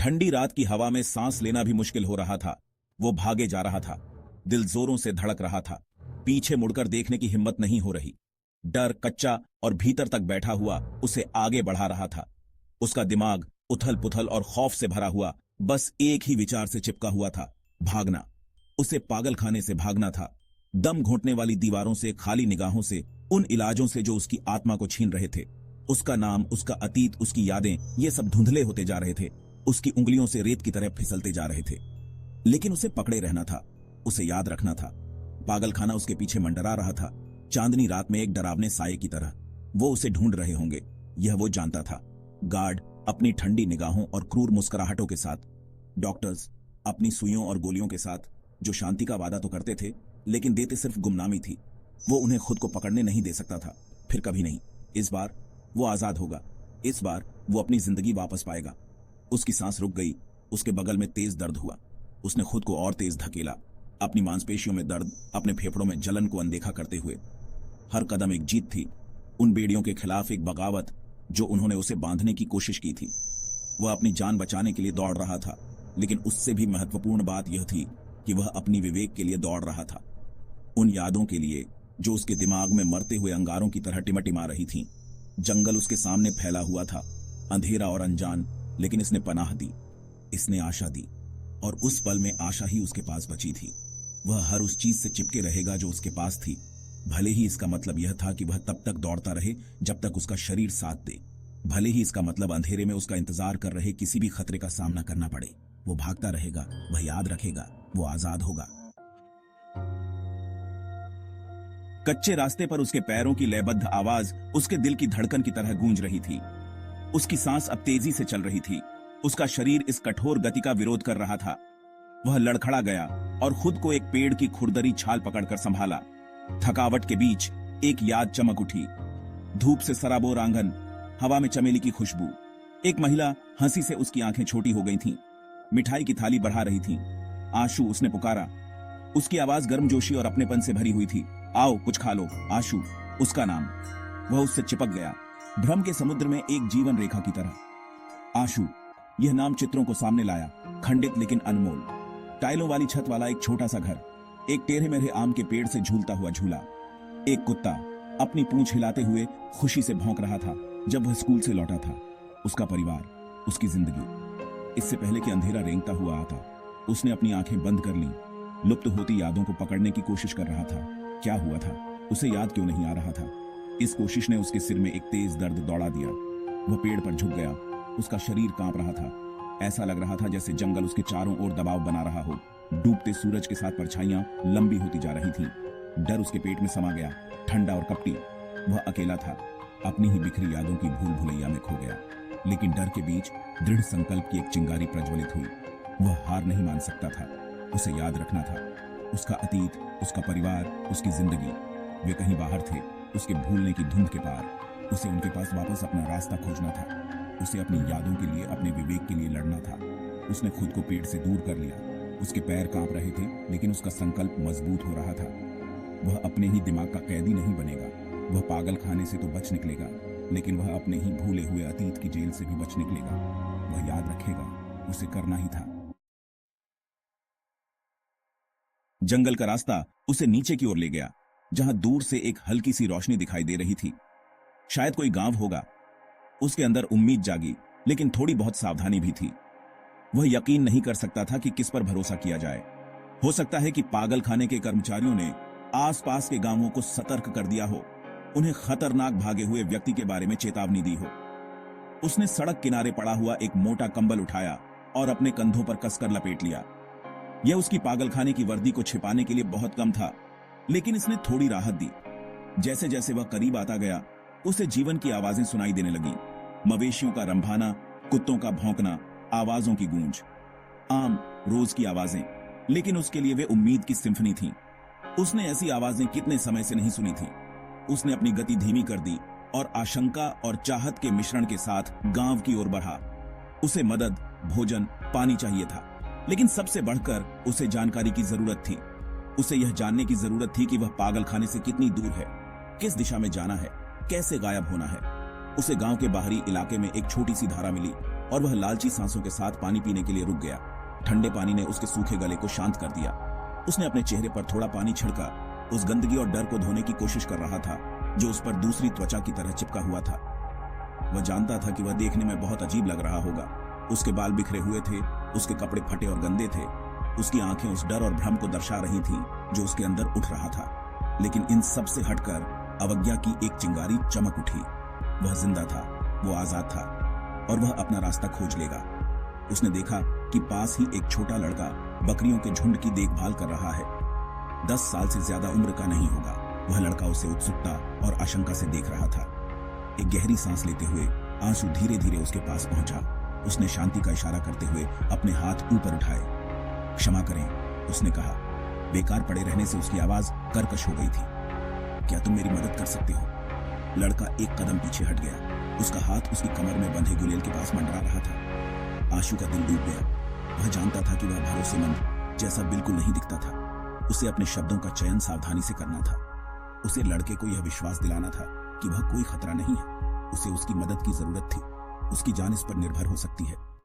ठंडी रात की हवा में सांस लेना भी मुश्किल हो रहा था। वो भागे जा रहा था, दिल जोरों से धड़क रहा था। पीछे मुड़कर देखने की हिम्मत नहीं हो रही। डर कच्चा और भीतर तक बैठा हुआ उसे आगे बढ़ा रहा था। उसका दिमाग उथल पुथल और खौफ से भरा हुआ बस एक ही विचार से चिपका हुआ था, भागना। उसे पागलखाने से भागना था, दम घोंटने वाली दीवारों से, खाली निगाहों से, उन इलाजों से जो उसकी आत्मा को छीन रहे थे। उसका नाम, उसका अतीत, उसकी यादें, ये सब धुंधले होते जा रहे थे, उसकी उंगलियों से रेत की तरह फिसलते जा रहे थे। लेकिन उसे पकड़े रहना था, उसे याद रखना था। पागलखाना उसके पीछे मंडरा रहा था, चांदनी रात में एक डरावने साये की तरह। वो उसे ढूंढ रहे होंगे, यह वो जानता था। गार्ड अपनी ठंडी निगाहों और क्रूर मुस्कुराहटों के साथ, डॉक्टर्स अपनी सुइयों और गोलियों के साथ, जो शांति का वादा तो करते थे लेकिन देते सिर्फ गुमनामी थी। वो उन्हें खुद को पकड़ने नहीं दे सकता था, फिर कभी नहीं। इस बार वो आजाद होगा, इस बार वो अपनी जिंदगी वापस पाएगा। उसकी सांस रुक गई, उसके बगल में तेज दर्द हुआ। उसने खुद को और तेज धकेला, अपनी मांसपेशियों में दर्द, अपने फेफड़ों में जलन को अनदेखा करते हुए। हर कदम एक जीत थी, उन बेड़ियों के खिलाफ एक बगावत जो उन्होंने उसे बांधने की कोशिश की थी। वह अपनी जान बचाने के लिए दौड़ रहा था, लेकिन उससे भी महत्वपूर्ण बात यह थी कि वह अपनी विवेक के लिए दौड़ रहा था, उन यादों के लिए जो उसके दिमाग में मरते हुए अंगारों की तरह टिमटिमा रही थीं। जंगल उसके सामने फैला हुआ था, अंधेरा और अनजान, लेकिन इसने पनाह दी, इसने आशा दी, और उस पल में आशा ही उसके पास बची थी। वह हर उस चीज से चिपके रहेगा जो उसके पास थी, भले ही इसका मतलब यह था कि वह तब तक दौड़ता रहे जब तक उसका शरीर साथ दे, भले ही इसका मतलब अंधेरे में उसका इंतजार कर रहे किसी भी खतरे का सामना करना पड़े। वो भागता रहेगा, वह याद रखेगा, वो आजाद होगा। कच्चे रास्ते पर उसके पैरों की लयबद्ध आवाज उसके दिल की धड़कन की तरह गूंज रही थी। उसकी सांस अब तेजी से चल रही थी, उसका शरीर इस कठोर गति का विरोध कर रहा था। वह लड़खड़ा गया और खुद को एक पेड़ की खुरदरी छाल पकड़कर संभाला। थकावट के बीच एक याद चमक उठी। धूप से सराबोर आंगन, हवा में चमेली की खुशबू। एक महिला हंसी से उसकी आंखें छोटी हो गई थीं, मिठाई की थाली बढ़ा रही थी। आशु, उसने पुकारा। उसकी आवाज गर्मजोशी और अपनेपन से भरी हुई थी। आओ कुछ खा लो। आशु, उसका नाम। वह उससे चिपक गया, भ्रम के समुद्र में एक जीवन रेखा की तरह। आशु, यह नाम चित्रों को सामने लाया, खंडित लेकिन अनमोल। टाइलों वाली छत वाला एक छोटा सा घर, एक टेढ़े मेढ़े आम के पेड़ से झूलता हुआ झूला, एक कुत्ता अपनी पूंछ हिलाते हुए खुशी से भौंक रहा था जब वह स्कूल से लौटा था। उसका परिवार, उसकी जिंदगी। इससे पहले कि अंधेरा रेंगता हुआ आता, उसने अपनी आंखें बंद कर लीं, लुप्त होती यादों को पकड़ने की कोशिश कर रहा था। क्या हुआ था, उसे याद क्यों नहीं आ रहा था? इस कोशिश ने उसके सिर में एक तेज दर्द दौड़ा दिया। वह पेड़ पर झुक गया, उसका शरीर कांप रहा था। ऐसा लग रहा था जैसे जंगल उसके चारों ओर दबाव बना रहा हो। डूबते सूरज के साथ परछाइयां लंबी होती जा रही थीं। डर उसके पेट में समा गया, ठंडा और कपटी। वह अकेला था, अपनी ही बिखरी यादों की भूल भुलैया में खो गया। लेकिन डर के बीच दृढ़ संकल्प की एक चिंगारी प्रज्वलित हुई। वह हार नहीं मान सकता था, उसे याद रखना था। उसका अतीत, उसका परिवार, उसकी जिंदगी, वे कहीं बाहर थे, उसके भूलने की धुंध के पार। उसे उनके पास वापस अपना रास्ता खोजना था। उसे अपनी यादों के लिए, अपने विवेक के लिए लड़ना था। उसने खुद को पेड़ से दूर कर लिया। उसके पैर कांप रहे थे, लेकिन उसका संकल्प मजबूत हो रहा था। वह अपने ही दिमाग का कैदी नहीं बनेगा। वह पागल खाने से तो बच निकलेगा, लेकिन वह अपने ही भूले हुए अतीत की जेल से भी बच निकलेगा। वह याद रखेगा, उसे करना ही था। जंगल का रास्ता उसे नीचे की ओर ले गया, जहां दूर से एक हल्की सी रोशनी दिखाई दे रही थी। शायद कोई गांव होगा। उसके अंदर उम्मीद जागी, लेकिन थोड़ी बहुत सावधानी भी थी। वह यकीन नहीं कर सकता था कि किस पर भरोसा किया जाए। हो सकता है कि पागल खाने के कर्मचारियों ने आसपास के गांवों को सतर्क कर दिया हो, उन्हें खतरनाक भागे हुए व्यक्ति के बारे में चेतावनी दी हो। उसने सड़क किनारे पड़ा हुआ एक मोटा कंबल उठाया और अपने कंधों पर कसकर लपेट लिया। यह उसकी पागलखाने की वर्दी को छिपाने के लिए बहुत कम था, लेकिन इसने थोड़ी राहत दी। जैसे जैसे वह करीब आता गया, उसे जीवन की आवाजें सुनाई देने लगी। मवेशियों का रंभाना, कुत्तों का भौंकना, आवाजों की गूंज, आम रोज की आवाजें, लेकिन उसके लिए वे उम्मीद की सिम्फनी थीं। उसने ऐसी आवाजें कितने समय से नहीं सुनी थीं। उसने अपनी गति धीमी कर दी और आशंका और चाहत के मिश्रण के साथ गांव की ओर बढ़ा। उसे मदद, भोजन, पानी चाहिए था, लेकिन सबसे बढ़कर उसे जानकारी की जरूरत थी। उसे यह जानने की जरूरत थी कि वह पागलखाने से कितनी दूर है, किस दिशा में जाना है, कैसे गायब होना है। उसे गांव के बाहरी इलाके में एक छोटी सी धारा मिली, और वह लालची सांसों के साथ पानी पीने के लिए रुक गया। ठंडे पानी ने उसके सूखे गले को शांत कर दिया। उसने अपने चेहरे पर थोड़ा पानी छिड़का, उस गंदगी और डर को धोने की कोशिश कर रहा था जो उस पर दूसरी त्वचा की तरह चिपका हुआ था। वह जानता था कि वह देखने में बहुत अजीब लग रहा होगा। उसके बाल बिखरे हुए थे, उसके कपड़े फटे और गंदे थे, उसकी आंखें उस डर और भ्रम को दर्शा रही थीं जो उसके अंदर उठ रहा था। लेकिन इन सब से हटकर अवज्ञा की एक चिंगारी चमक उठी। वह जिंदा था, वो आजाद था और वह अपना रास्ता खोज लेगा। उसने देखा कि पास ही एक छोटा लड़का बकरियों के झुंड की देखभाल कर रहा है। 10 साल से ज्यादा उम्र का नहीं होगा। वह लड़का उसे उत्सुकता और आशंका से देख रहा था। एक गहरी सांस लेते हुए आंसू धीरे धीरे उसके पास पहुंचा। उसने शांति का इशारा करते हुए अपने हाथ ऊपर उठाए। क्षमा करें, उसने कहा। बेकार पड़े रहने से उसकी आवाज कर्कश हो गई थी। क्या तुम मेरी मदद कर सकते हो? लड़का एक कदम पीछे हट गया। उसका हाथ उसकी कमर में बंधे गुलेल के पास मंडरा रहा था। आशु का दिल डूब गया। वह जानता था कि वह भरोसेमंद जैसा बिल्कुल नहीं दिखता था। उसे अपने शब्दों का चयन सावधानी से करना था। उसे लड़के को यह विश्वास दिलाना था कि वह कोई खतरा नहीं है। उसे उसकी मदद की जरूरत थी। उसकी जान इस पर निर्भर हो सकती है।